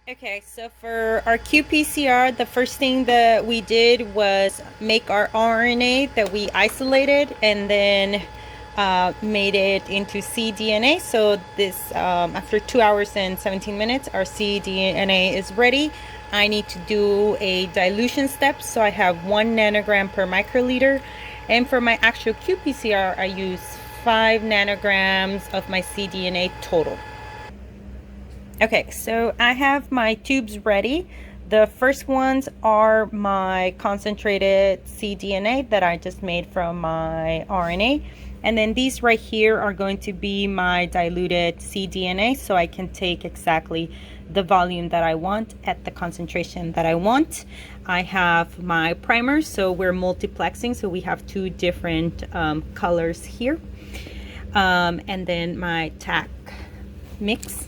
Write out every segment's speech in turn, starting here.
Okay, so for our qPCR, the first thing that we did was make our RNA that we isolated and then made it into cDNA. So this, after 2 hours and 17 minutes, our cDNA is ready. I need to do a dilution step, so I have 1 nanogram per microliter. And for my actual qPCR, I use 5 nanograms of my cDNA total. Okay, so I have my tubes ready. The first ones are my concentrated cDNA that I just made from my RNA. And then these right here are going to be my diluted cDNA, so I can take exactly the volume that I want at the concentration that I want. I have my primers, so we're multiplexing, so we have 2 different colors here. And then my TAC mix.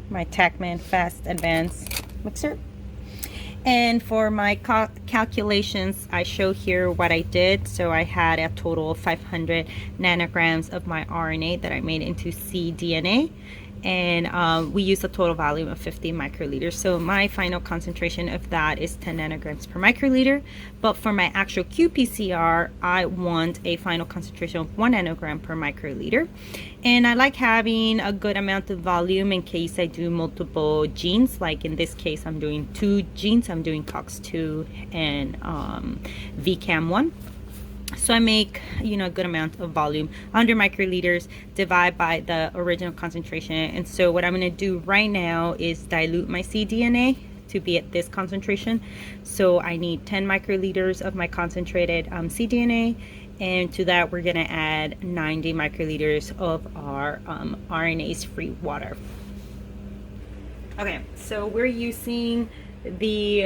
My TaqMan fast advanced mixer. And for my calculations, I show here what I did. So I had a total of 500 nanograms of my RNA that I made into cDNA, and we use a total volume of 50 microliters. So my final concentration of that is 10 nanograms per microliter. But for my actual qPCR, I want a final concentration of 1 nanogram per microliter. And I like having a good amount of volume in case I do multiple genes. Like in this case, I'm doing 2 genes. I'm doing COX-2 and VCAM1. So I make, a good amount of volume, 100 microliters, divide by the original concentration. And so what I'm going to do right now is dilute my cDNA to be at this concentration. So I need 10 microliters of my concentrated cDNA. And to that, we're going to add 90 microliters of our RNase-free water. Okay, so we're using the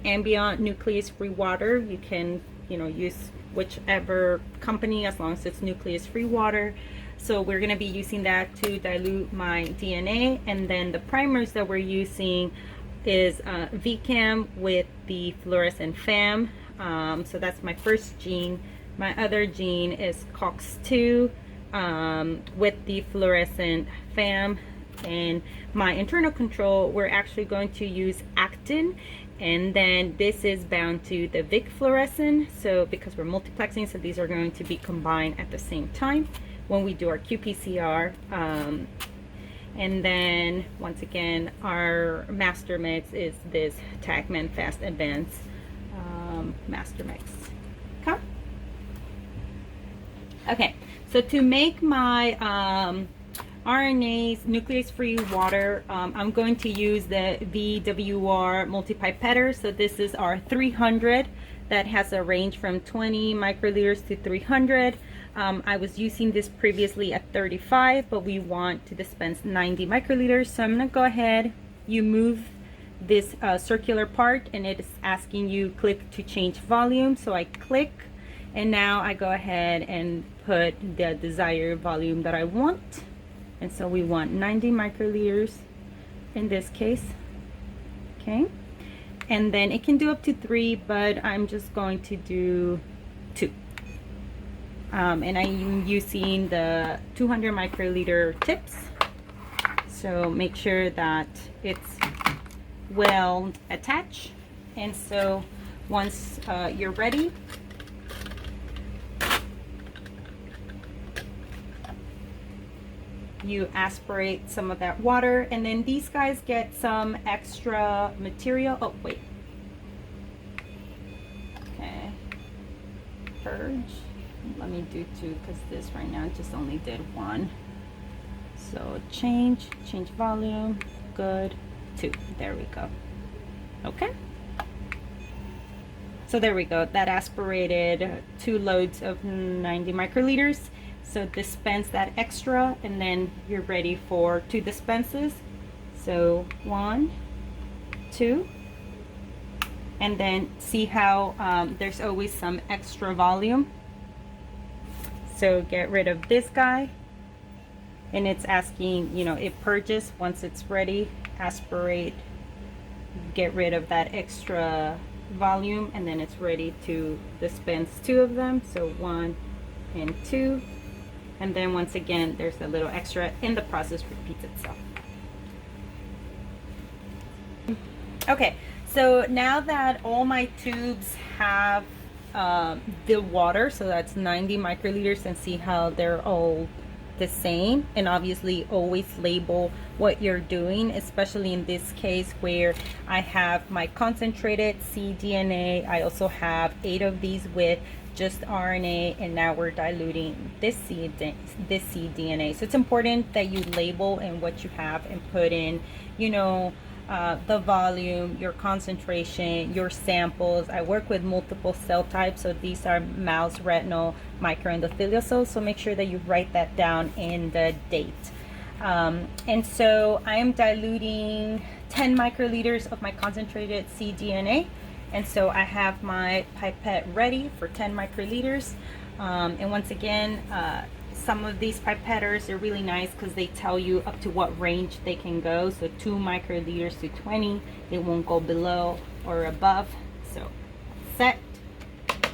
ambient nucleus-free water. You can, use whichever company as long as it's nucleus-free water. So we're going to be using that to dilute my DNA. And then the primers that we're using is VCAM with the fluorescent FAM. So that's my first gene. My other gene is COX-2 with the fluorescent FAM. And my internal control, we're actually going to use actin, and then this is bound to the Vic fluorescent. So because we're multiplexing, so these are going to be combined at the same time when we do our qPCR. And then once again, our master mix is this TaqMan Fast Advanced master mix. Okay, so to make my RNase nucleus-free water, I'm going to use the VWR multipipetter. So this is our 300 that has a range from 20 microliters to 300. I was using this previously at 35, but we want to dispense 90 microliters. So I'm going to go ahead, you move this circular part, and it is asking you click to change volume. So I click, and now I go ahead and put the desired volume that I want. And so we want 90 microliters in this case. Okay. And then it can do up to 3, but I'm just going to do 2. And I'm using the 200 microliter tips. So make sure that it's well attached. And so once you're ready, you aspirate some of that water, and then these guys get some extra material. Oh, wait. Okay. Purge. Let me do 2 because this right now just only did 1. So change volume. Good. 2. There we go. Okay. So there we go. That aspirated 2 loads of 90 microliters. So dispense that extra, and then you're ready for 2 dispenses. So 1, 2, and then see how there's always some extra volume. So get rid of this guy, and it's asking, it purges. Once it's ready, aspirate, get rid of that extra volume, and then it's ready to dispense 2 of them. So 1 and 2. And then once again, there's a little extra, and the process repeats itself. Okay, so now that all my tubes have the water, so that's 90 microliters, and see how they're all the same, and obviously always label what you're doing, especially in this case where I have my concentrated cDNA. I also have 8 of these with just RNA, and now we're diluting this cDNA. So it's important that you label and what you have and put in, you know, the volume, your concentration, your samples. I work with multiple cell types, so these are mouse retinal micro-endothelial cells, so make sure that you write that down in the date. And so I am diluting 10 microliters of my concentrated cDNA, and so I have my pipette ready for 10 microliters. And once again, some of these pipetters are really nice because they tell you up to what range they can go. So 2 microliters to 20, they won't go below or above. So set.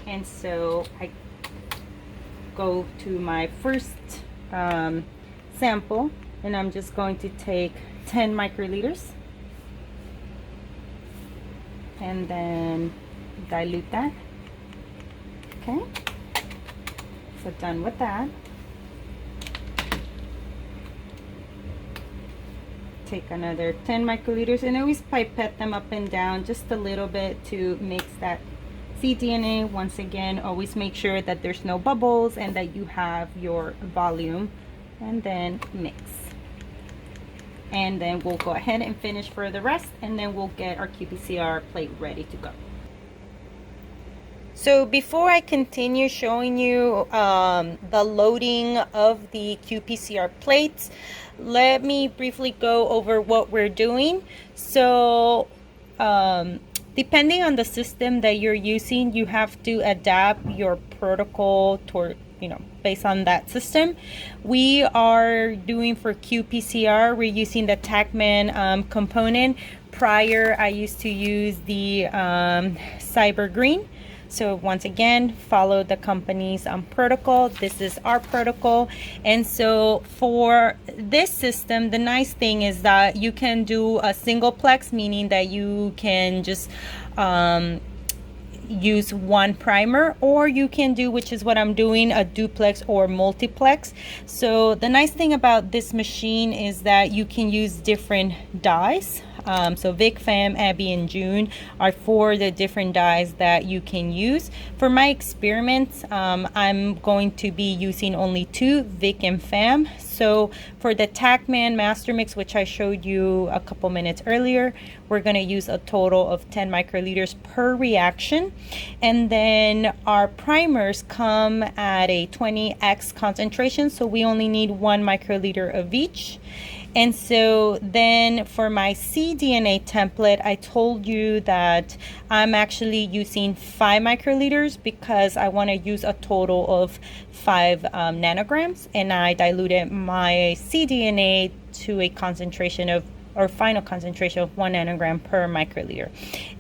And so I go to my first sample, and I'm just going to take 10 microliters and then dilute that. Okay, so done with that. Take another 10 microliters, and always pipette them up and down just a little bit to mix that cDNA. Once again, always make sure that there's no bubbles and that you have your volume, and then mix. And then we'll go ahead and finish for the rest, and then we'll get our qPCR plate ready to go. So before I continue showing you the loading of the qPCR plates, let me briefly go over what we're doing. So depending on the system that you're using, you have to adapt your protocol toward, you know, based on that system. We are doing for qPCR, we're using the TaqMan component. Prior, I used to use the Cyber Green. So once again, follow the company's protocol. This is our protocol. And so for this system, the nice thing is that you can do a single plex, meaning that you can just use one primer, or you can do, which is what I'm doing, a duplex or multiplex. So the nice thing about this machine is that you can use different dyes. So Vic, Fam, Abby, and June are 4 the different dyes that you can use. For my experiments, I'm going to be using only 2, Vic and Fam. So for the TaqMan Master Mix, which I showed you a couple minutes earlier, we're going to use a total of 10 microliters per reaction. And then our primers come at a 20x concentration, so we only need 1 microliter of each. And so then for my cDNA template, I told you that I'm actually using 5 microliters because I want to use a total of 5 nanograms, and I diluted my cDNA to a concentration of, or final concentration of 1 nanogram per microliter.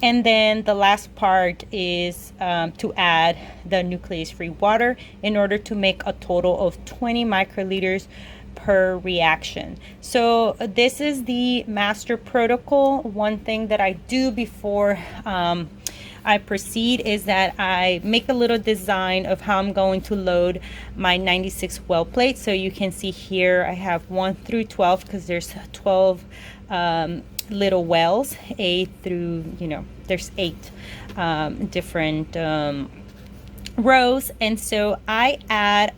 And then the last part is to add the nuclease-free water in order to make a total of 20 microliters per reaction. So this is the master protocol. One thing that I do before I proceed is that I make a little design of how I'm going to load my 96 well plate. So you can see here I have 1 through 12 because there's 12 little wells, 8 through, you know, there's 8 different rows. And so I add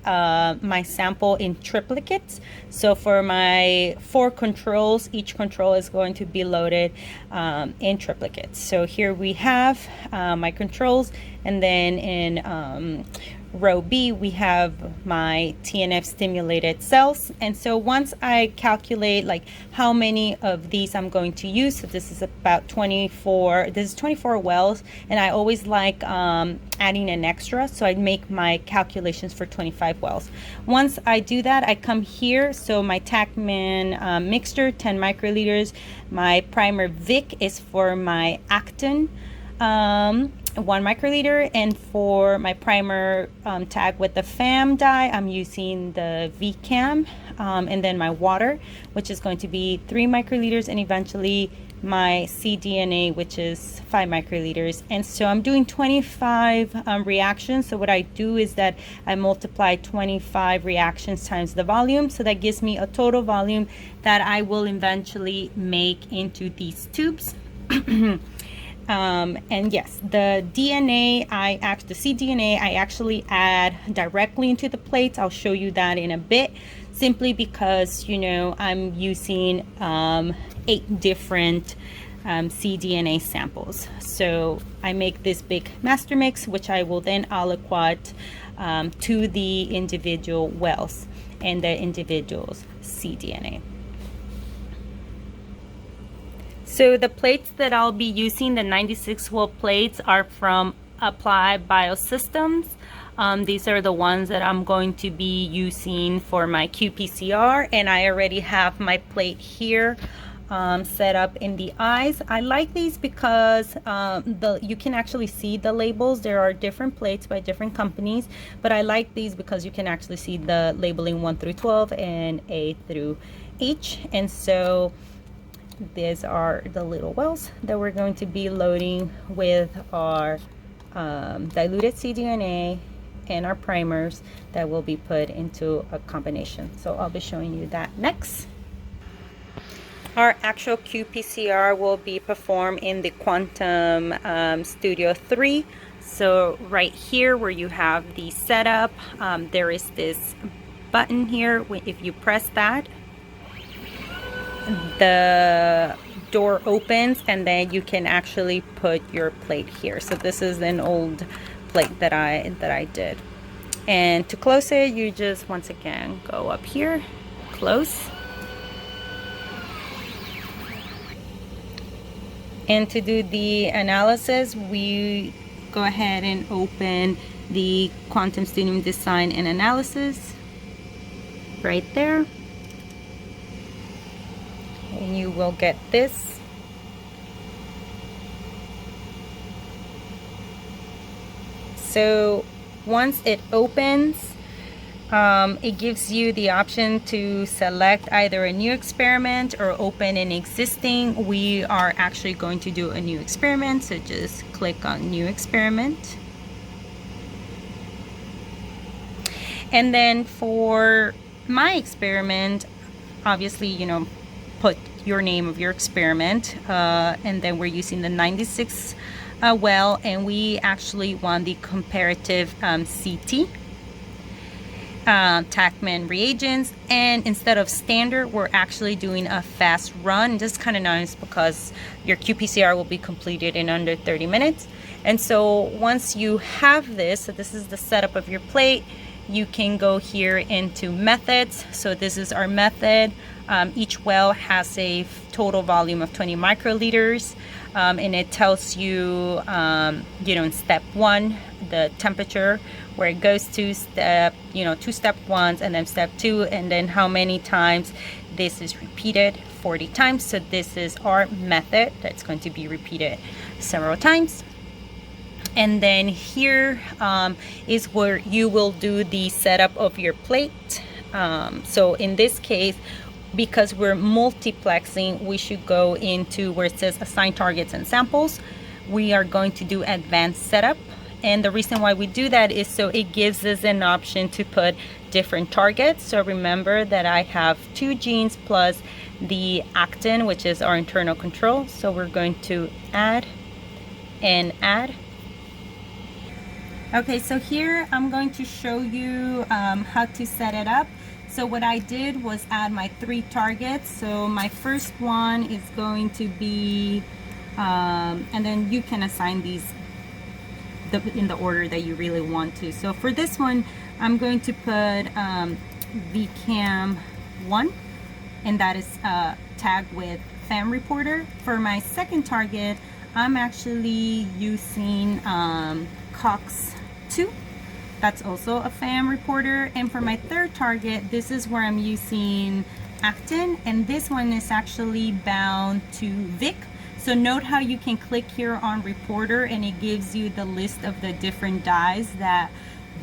my sample in triplicates. So for my 4 controls, each control is going to be loaded in triplicates. So here we have my controls, and then in row B we have my TNF stimulated cells. And so once I calculate like how many of these I'm going to use, so this is about 24, this is 24 wells, and I always like adding an extra, so I make my calculations for 25 wells. Once I do that, I come here, so my TaqMan mixture, 10 microliters, my primer Vic is for my actin, 1 microliter, and for my primer tag with the FAM dye, I'm using the VCAM and then my water, which is going to be 3 microliters, and eventually my cDNA, which is 5 microliters. And so I'm doing 25 reactions. So what I do is that I multiply 25 reactions times the volume, so that gives me a total volume that I will eventually make into these tubes. And yes, the DNA, the cDNA, I actually add directly into the plates. I'll show you that in a bit, simply because, you know, I'm using 8 different cDNA samples. So I make this big master mix, which I will then aliquot to the individual wells and the individual's cDNA. So the plates that I'll be using, the 96 well plates, are from Applied Biosystems. These are the ones that I'm going to be using for my qPCR, and I already have my plate here set up in the eyes. I like these because you can actually see the labels. There are different plates by different companies, but I like these because you can actually see the labeling 1 through 12 and A through H. And so these are the little wells that we're going to be loading with our diluted cDNA and our primers that will be put into a combination. So I'll be showing you that next. Our actual qPCR will be performed in the Quantum Studio 3. So right here where you have the setup, there is this button here. If you press that, the door opens, and then you can actually put your plate here. So this is an old plate that I did. And to close it, you just once again go up here, close. And to do the analysis, we go ahead and open the Quantum Studio Design and Analysis right there. And you will get this. So once it opens, it gives you the option to select either a new experiment or open an existing. We are actually going to do a new experiment, so just click on new experiment. And then for my experiment, obviously, you know, put your name of your experiment, and then we're using the 96 well, and we actually want the comparative CT TaqMan reagents, and instead of standard, we're actually doing a fast run. Just kind of nice because your qPCR will be completed in under 30 minutes. And so once you have this, so this is the setup of your plate, you can go here into methods. So this is our method. Each well has a total volume of 20 microliters, and it tells you, you know, in step 1, the temperature, where it goes to step, you know, 2 step 1s, and then step 2, and then how many times this is repeated, 40 times. So this is our method that's going to be repeated several times. And then here is where you will do the setup of your plate. So in this case, because we're multiplexing, we should go into where it says assign targets and samples. We are going to do advanced setup. And the reason why we do that is so it gives us an option to put different targets. So remember that I have 2 genes plus the actin, which is our internal control. So we're going to add and add. Okay, so here I'm going to show you how to set it up. So what I did was add my 3 targets. So my first one is going to be, and then you can assign these in the order that you really want to. So for this one, I'm going to put VCAM1, and that is tagged with FAM reporter. For my second target, I'm actually using COX2. That's also a FAM reporter. And for my third target, this is where I'm using actin, and this one is actually bound to VIC. So note how you can click here on reporter, and it gives you the list of the different dyes that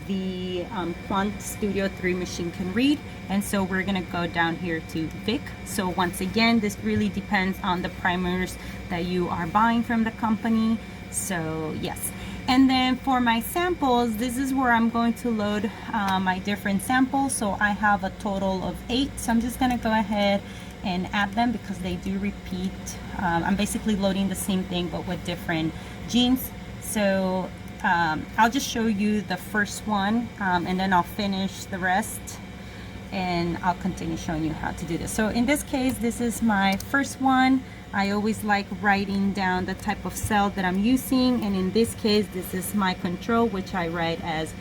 the Quant Studio 3 machine can read. And so we're gonna go down here to Vic. So once again, this really depends on the primers that you are buying from the company. So yes. And then for my samples, this is where I'm going to load my different samples. So I have a total of 8. So I'm just gonna go ahead and add them because they do repeat. I'm basically loading the same thing but with different genes. So I'll just show you the first one and then I'll finish the rest and I'll continue showing you how to do this. So in this case, this is my first one. I always like writing down the type of cell that I'm using, and in this case this is my control, which I write as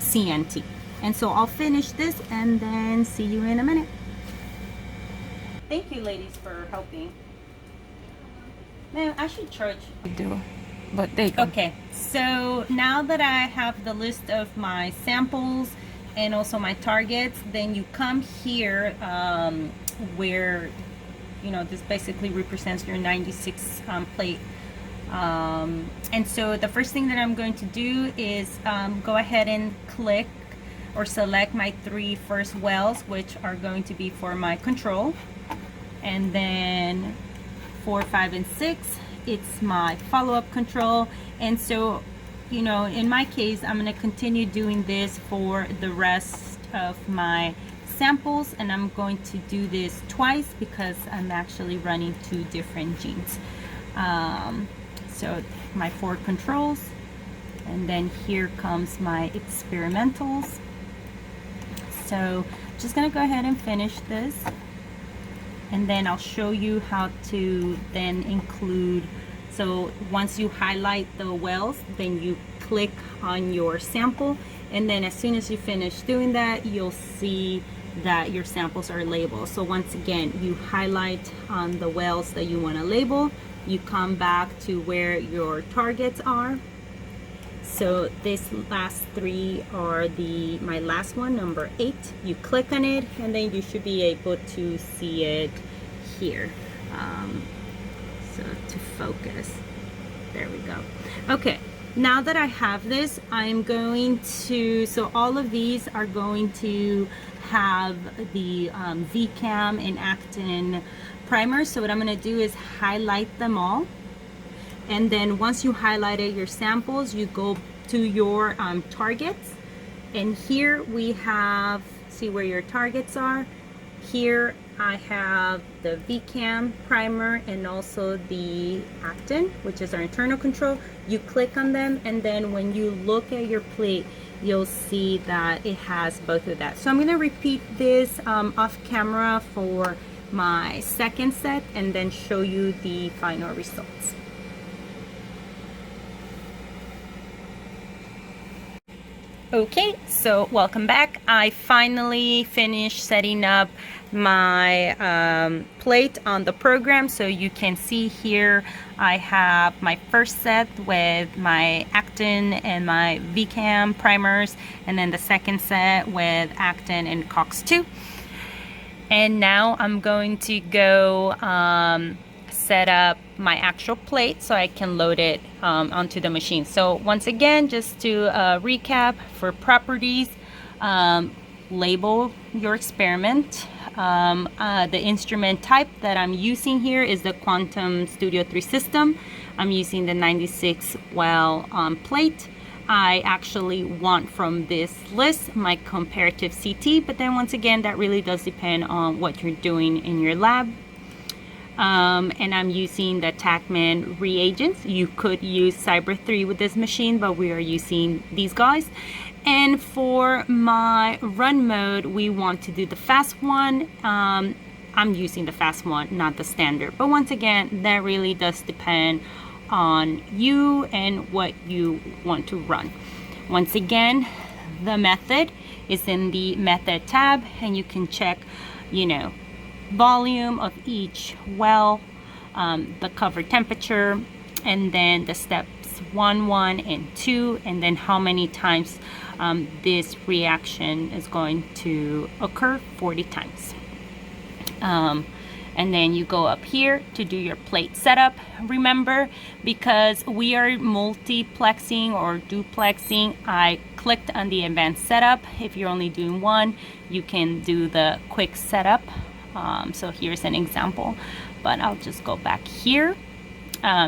CNT. And so I'll finish this and then see you in a minute. Thank you ladies for helping. Man, I should charge. We do, but they go. Okay, so now that I have the list of my samples and also my targets, then you come here where, you know, this basically represents your 96 plate. And so the first thing that I'm going to do is go ahead and click or select my 3 first wells, which are going to be for my control. And then 4, 5, and 6, it's my follow-up control. And so, you know, in my case, I'm going to continue doing this for the rest of my samples, and I'm going to do this twice because I'm actually running 2 different genes. So my 4 controls, and then here comes my experimentals. So I'm just going to go ahead and finish this. And then I'll show you how to then include, so once you highlight the wells, then you click on your sample, and then as soon as you finish doing that, you'll see that your samples are labeled. So once again, you highlight on the wells that you want to label, you come back to where your targets are. So this last 3 are my last one, number 8. You click on it and then you should be able to see it here. So to focus, there we go. Okay, now that I have this, I'm going to, so all of these are going to have the VCAM and actin primers. So what I'm going to do is highlight them all. And then once you highlighted your samples, you go to your targets. And here we have, see where your targets are. Here I have the VCAM primer and also the actin, which is our internal control. You click on them, and then when you look at your plate, you'll see that it has both of that. So I'm going to repeat this off camera for my second set and then show you the final results. Okay, so welcome back. I finally finished setting up my plate on the program. So you can see here I have my first set with my actin and my VCAM primers, and then the second set with actin and COX-2. And now I'm going to go set up my actual plate so I can load it onto the machine. So once again, just to recap for properties, label your experiment. The instrument type that I'm using here is the Quantum Studio 3 system. I'm using the 96 well plate. I actually want from this list my comparative CT, but then once again, that really does depend on what you're doing in your lab. And I'm using the TaqMan reagents. You could use Cyber 3 with this machine, but we are using these guys. And for my run mode, we want to do the fast one. I'm using the fast one, not the standard. But once again, that really does depend on you and what you want to run. Once again, the method is in the method tab, and you can check, you know, volume of each well, the cover temperature, and then the steps 1, 1, and 2, and then how many times this reaction is going to occur, 40 times. and then you go up here to do your plate setup. Remember, because we are multiplexing or duplexing, I clicked on the advanced setup. If you're only doing one, you can do the quick setup. So here's an example, but I'll just go back here.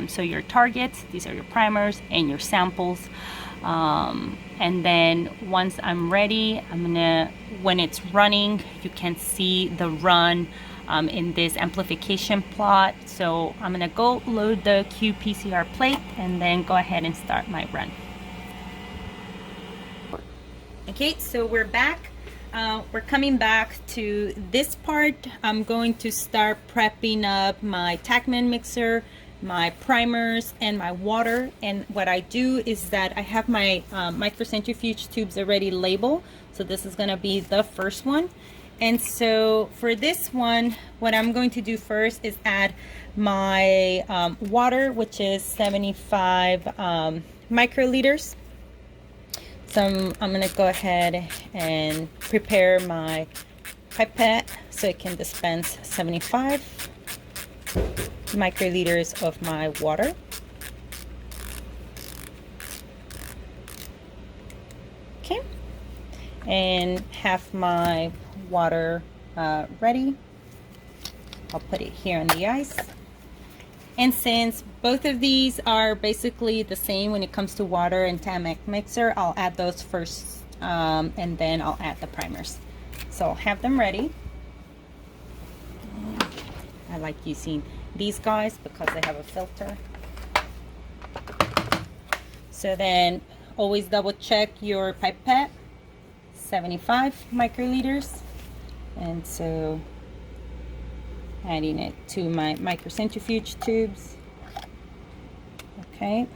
So your targets, these are your primers and your samples. And then once I'm ready, when it's running, you can see the run in this amplification plot. So I'm gonna go load the qPCR plate and then go ahead and start my run. Okay, so we're back. We're coming back to this part. I'm going to start prepping up my TaqMan mixer, my primers, and my water. And what I do is that I have my microcentrifuge tubes already labeled. So this is gonna be the first one. And so for this one, what I'm going to do first is add my water, which is 75 microliters. So I'm gonna go ahead and prepare my pipette so it can dispense 75 microliters of my water. Okay, and have my water ready. I'll put it here on the ice. And since both of these are basically the same when it comes to water and TaqMan mixer, I'll add those first and then I'll add the primers. So I'll have them ready. I like using these guys because they have a filter. So then always double check your pipette, 75 microliters. And so adding it to my microcentrifuge tubes. Okay.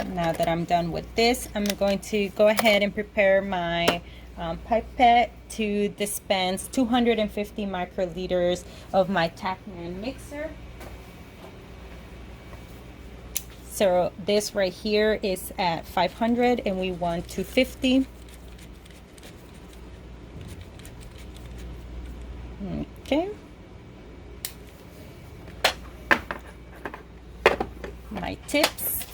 Now that I'm done with this, I'm going to go ahead and prepare my pipette to dispense 250 microliters of my TaqMan mixer. So this right here is at 500 and we want 250. Okay. My tips.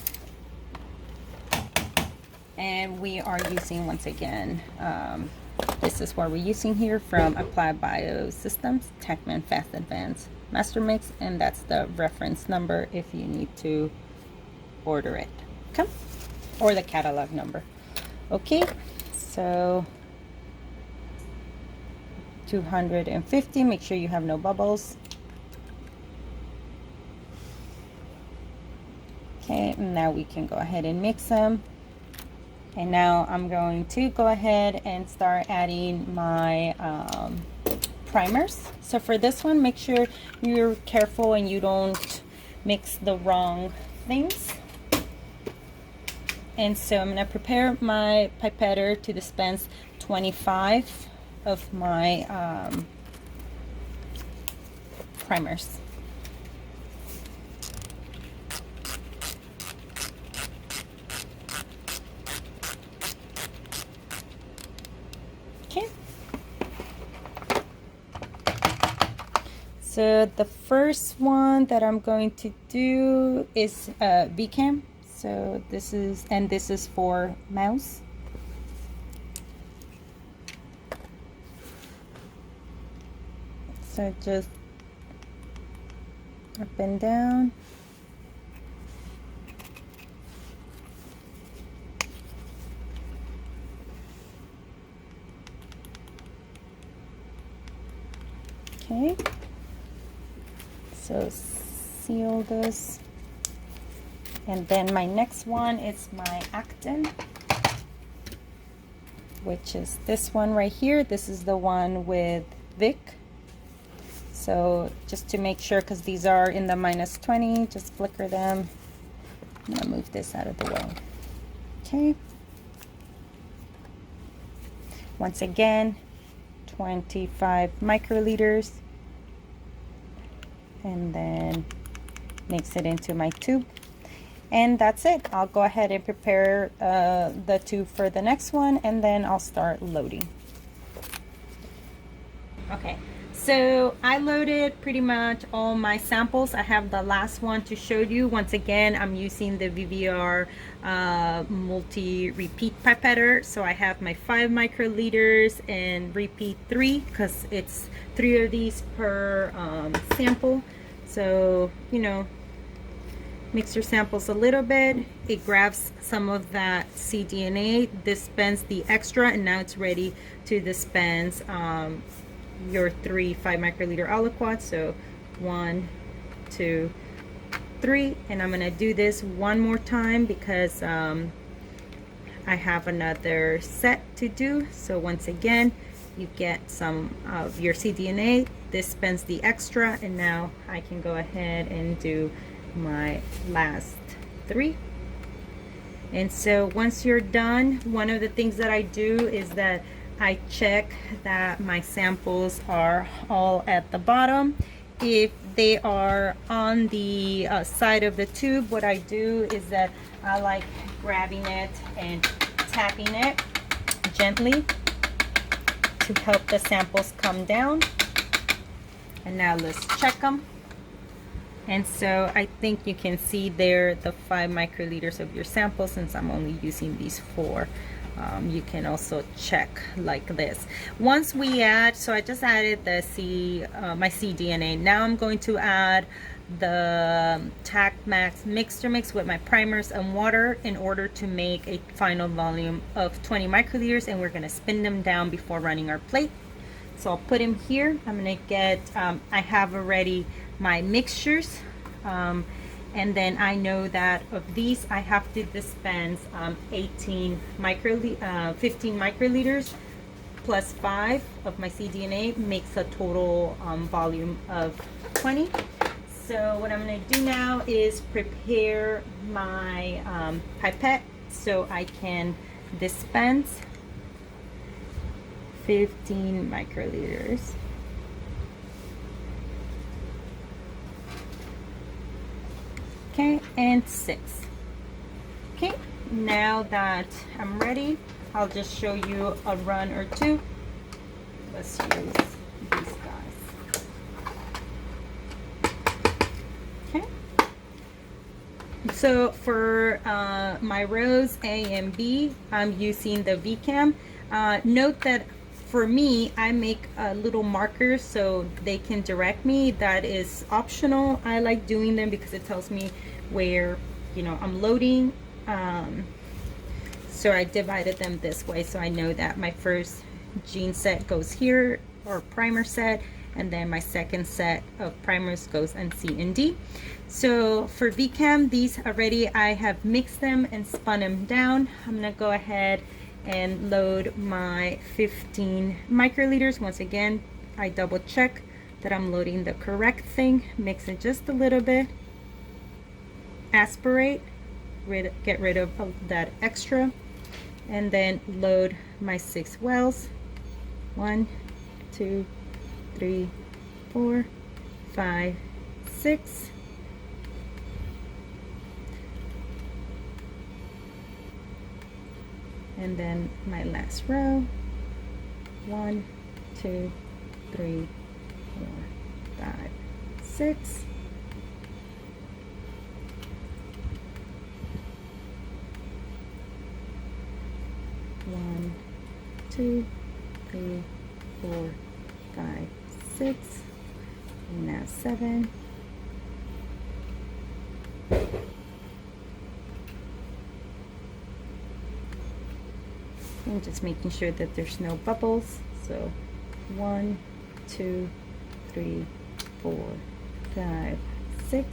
And we are using, once again, this is what we're using here from Applied Biosystems, TaqMan Fast Advanced Master Mix, and that's the reference number if you need to order it, okay? Or the catalog number. Okay, so 250, make sure you have no bubbles. Okay, now we can go ahead and mix them. And now I'm going to go ahead and start adding my primers. So for this one, make sure you're careful and you don't mix the wrong things. And so I'm going to prepare my pipetter to dispense 25 of my primers. Okay. So the first one that I'm going to do is VCAM. So this is for mouse. So just up and down. Okay. So seal this. And then my next one is my actin, which is this one right here. This is the one with Vic. So just to make sure, because these are in the -20, just flicker them. I'm gonna move this out of the way. Okay. Once again, 25 microliters. And then mix it into my tube. And that's it. I'll go ahead and prepare the tube for the next one, and then I'll start loading. Okay, So I loaded pretty much all my samples. I have the last one to show you. Once again, I'm using the VVR multi-repeat pipetter. So I have my 5 microliters and repeat 3 because it's 3 of these per sample. So, you know, mix your samples a little bit. It grabs some of that cDNA, dispense the extra, and now it's ready to dispense your 3 5 microliter aliquots. So 1, 2, 3, and I'm gonna do this one more time because I have another set to do. So once again, you get some of your cDNA, dispense the extra, and now I can go ahead and do my last 3. And so once you're done, one of the things that I do is that I check that my samples are all at the bottom. If they are on the side of the tube, what I do is that I like grabbing it and tapping it gently to help the samples come down. And now let's check them. And so I think you can see there the 5 microliters of your sample, since I'm only using these 4. You can also check like this. Once we add, so I just added the my cDNA. Now I'm going to add the TaqMan mixture mix with my primers and water in order to make a final volume of 20 microliters, and we're going to spin them down before running our plate. So I'll put them here. I'm going to get, I have already my mixtures. And then I know that of these I have to dispense 15 microliters plus 5 of my cDNA makes a total volume of 20. So what I'm going to do now is prepare my pipette so I can dispense 15 microliters. Okay, and 6. Okay, now that I'm ready, I'll just show you a run or two. Let's use these guys. Okay, so for my rows A and B, I'm using the VCam. Note that for me, I make a little markers so they can direct me. That is optional. I like doing them because it tells me where, you know, I'm loading. So I divided them this way so I know that my first gene set goes here, or primer set, and then my second set of primers goes on C and D. So for VCam, these already I have mixed them and spun them down. I'm gonna go ahead and load my 15 microliters. Once again, I double check that I'm loading the correct thing. Mix it just a little bit, aspirate, get rid of that extra, and then load my 6 wells. 1, 2, 3, 4, 5, 6. And then my last row. 1, 2, 3, 4, 5, 6. One, 2, 3, 4, 5, 6, and now 7. And just making sure that there's no bubbles. So 1, 2, 3, 4, 5, 6.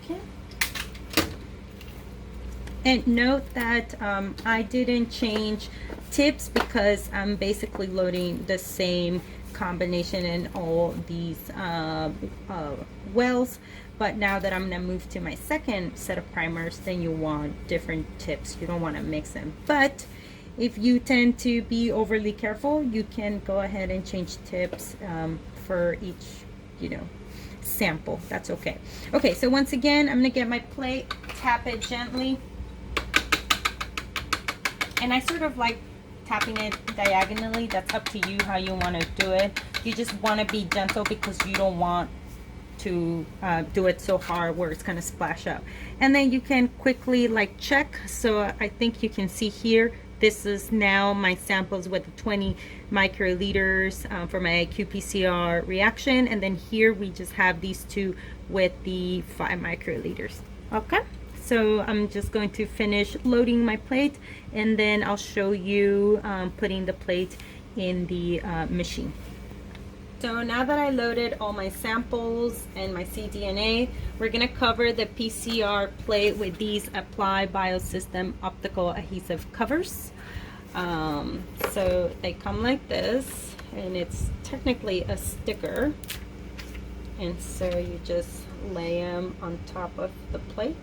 Okay. And note that I didn't change tips because I'm basically loading the same combination in all these wells. But now that I'm going to move to my second set of primers, then you want different tips. You don't want to mix them. But if you tend to be overly careful, you can go ahead and change tips for each, you know, sample. That's okay. Okay, so once again, I'm going to get my plate, tap it gently. And I sort of like tapping it diagonally. That's up to you how you want to do it. you just want to be gentle because you don't want to do it so hard where it's going to splash up. And then you can quickly like check. So I think you can see here, this is now my samples with 20 microliters for my qPCR reaction. And then here we just have these two with the 5 microliters. Okay, so I'm just going to finish loading my plate, and then I'll show you putting the plate in the machine. So now that I loaded all my samples and my cDNA, we're gonna cover the PCR plate with these Apply Biosystem optical adhesive covers. So they come like this, and it's technically a sticker. And so you just lay them on top of the plate.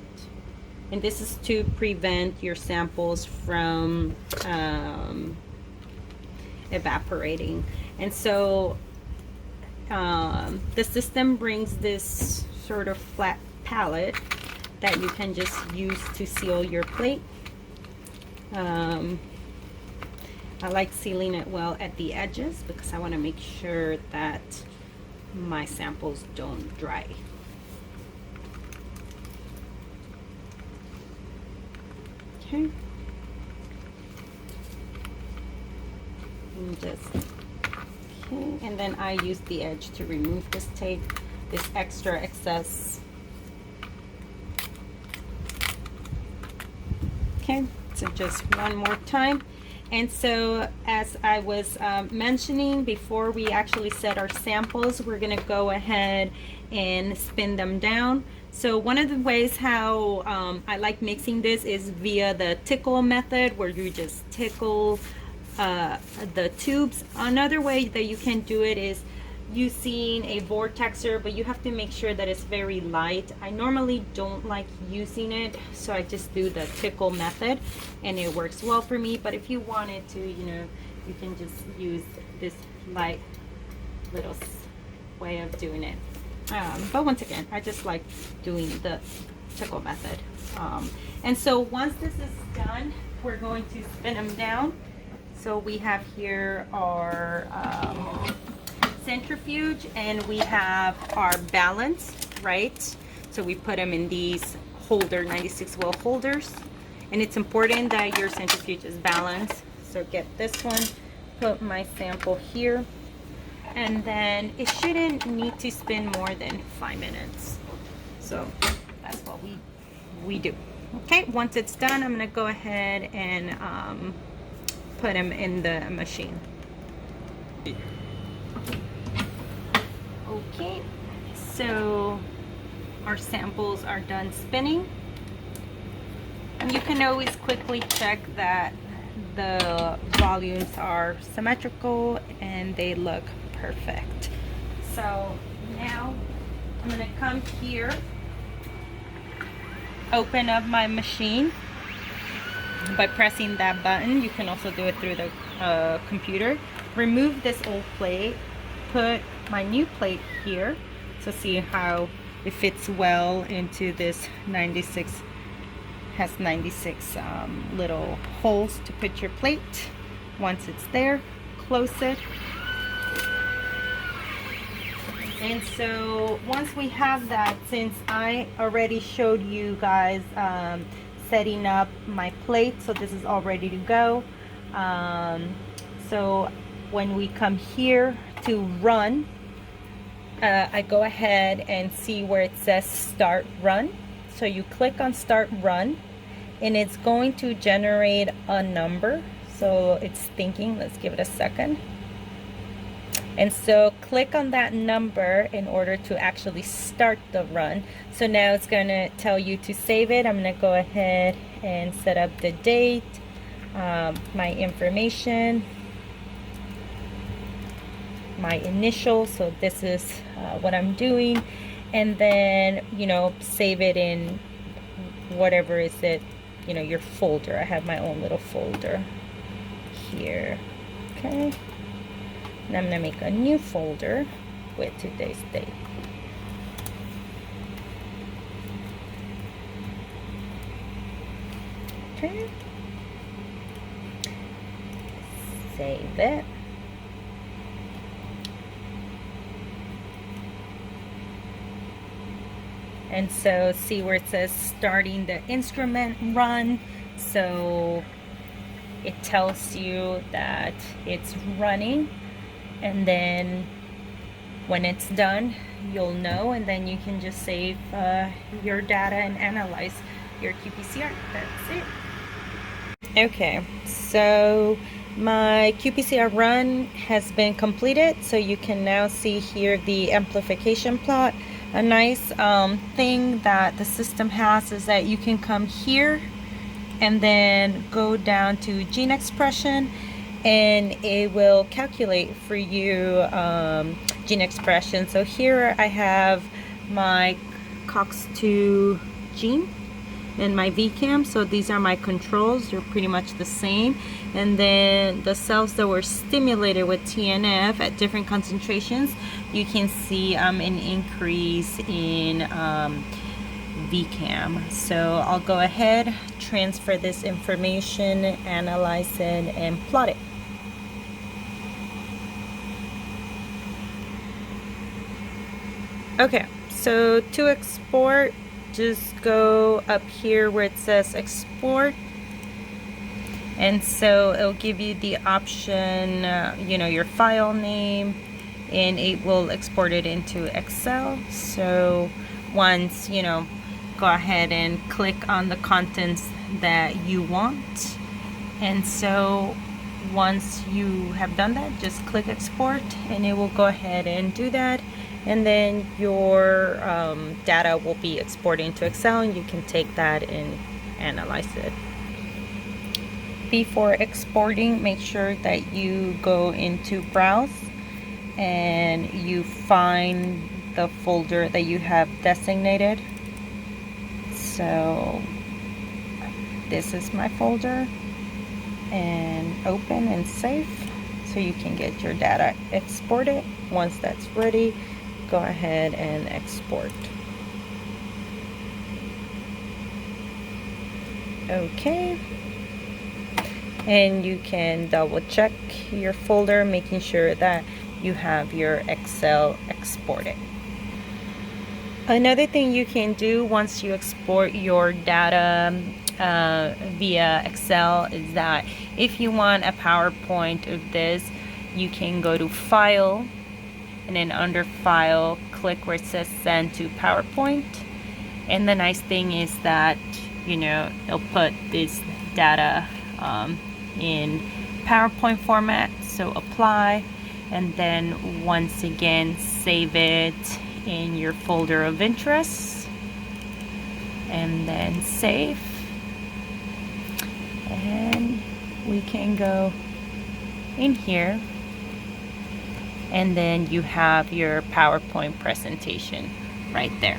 And this is to prevent your samples from evaporating. And so the system brings this sort of flat palette that you can just use to seal your plate. I like sealing it well at the edges because I want to make sure that my samples don't dry. Okay. And just okay, and then I use the edge to remove this tape, this extra excess. Okay, so just one more time. And so as I was mentioning before we actually set our samples, we're gonna go ahead and spin them down. So one of the ways how I like mixing this is via the tickle method, where you just tickle the tubes. Another way that you can do it is using a vortexer, but you have to make sure that it's very light. I normally don't like using it, so I just do the tickle method, and it works well for me. But if you wanted to, you know, you can just use this light little way of doing it. But once again, I just like doing the tickle method. And so once this is done, we're going to spin them down. So we have here our centrifuge, and we have our balance, right? So we put them in these holder, 96 well holders. And it's important that your centrifuge is balanced. So get this one, put my sample here, and then it shouldn't need to spin more than 5 minutes. So that's what we do. Okay, once it's done, I'm gonna go ahead and put them in the machine. Okay, so our samples are done spinning. And you can always quickly check that the volumes are symmetrical and they look perfect. So now I'm gonna come here, open up my machine by pressing that button. You can also do it through the computer. Remove this old plate, put my new plate here, so see how it fits well into this 96, has 96 little holes to put your plate. Once it's there, close it. And so once we have that, since I already showed you guys setting up my plate, so this is all ready to go. So when we come here to run, I go ahead and see where it says start run. So you click on start run, and it's going to generate a number. So it's thinking, let's give it a second. And so click on that number in order to actually start the run. So now it's going to tell you to save it. I'm going to go ahead and set up the date, my information, my initials. So this is what I'm doing. And then, you know, save it in whatever is it, you know, your folder. I have my own little folder here. Okay. And I'm going to make a new folder with today's date. Okay. Save it. And so see where it says starting the instrument run. So it tells you that it's running, and then when it's done, you'll know, and then you can just save your data and analyze your qPCR. That's it. Okay, so my qPCR run has been completed, so you can now see here the amplification plot. A nice thing that the system has is that you can come here and then go down to gene expression, and it will calculate for you gene expression. So here I have my COX-2 gene and my VCAM. So these are my controls. They're pretty much the same. And then the cells that were stimulated with TNF at different concentrations, you can see an increase in VCAM. So I'll go ahead, transfer this information, analyze it, and plot it. Okay, so to export, just go up here where it says export, and so it'll give you the option, your file name, and it will export it into Excel. So once go ahead and click on the contents that you want, and so once you have done that, just click export and it will go ahead and do that, and then your data will be exported into Excel, and you can take that and analyze it. Before exporting, make sure that you go into browse and you find the folder that you have designated. So this is my folder, and open and save so you can get your data exported. Once that's ready, go ahead and export. Okay, and you can double check your folder, making sure that you have your Excel exported. Another thing you can do once you export your data via Excel is that if you want a PowerPoint of this, you can go to File, and then under File, click where it says Send to PowerPoint. And the nice thing is that it'll put this data in PowerPoint format. So apply, and then once again save it in your folder of interest, and then save, and we can go in here, and then you have your PowerPoint presentation right there.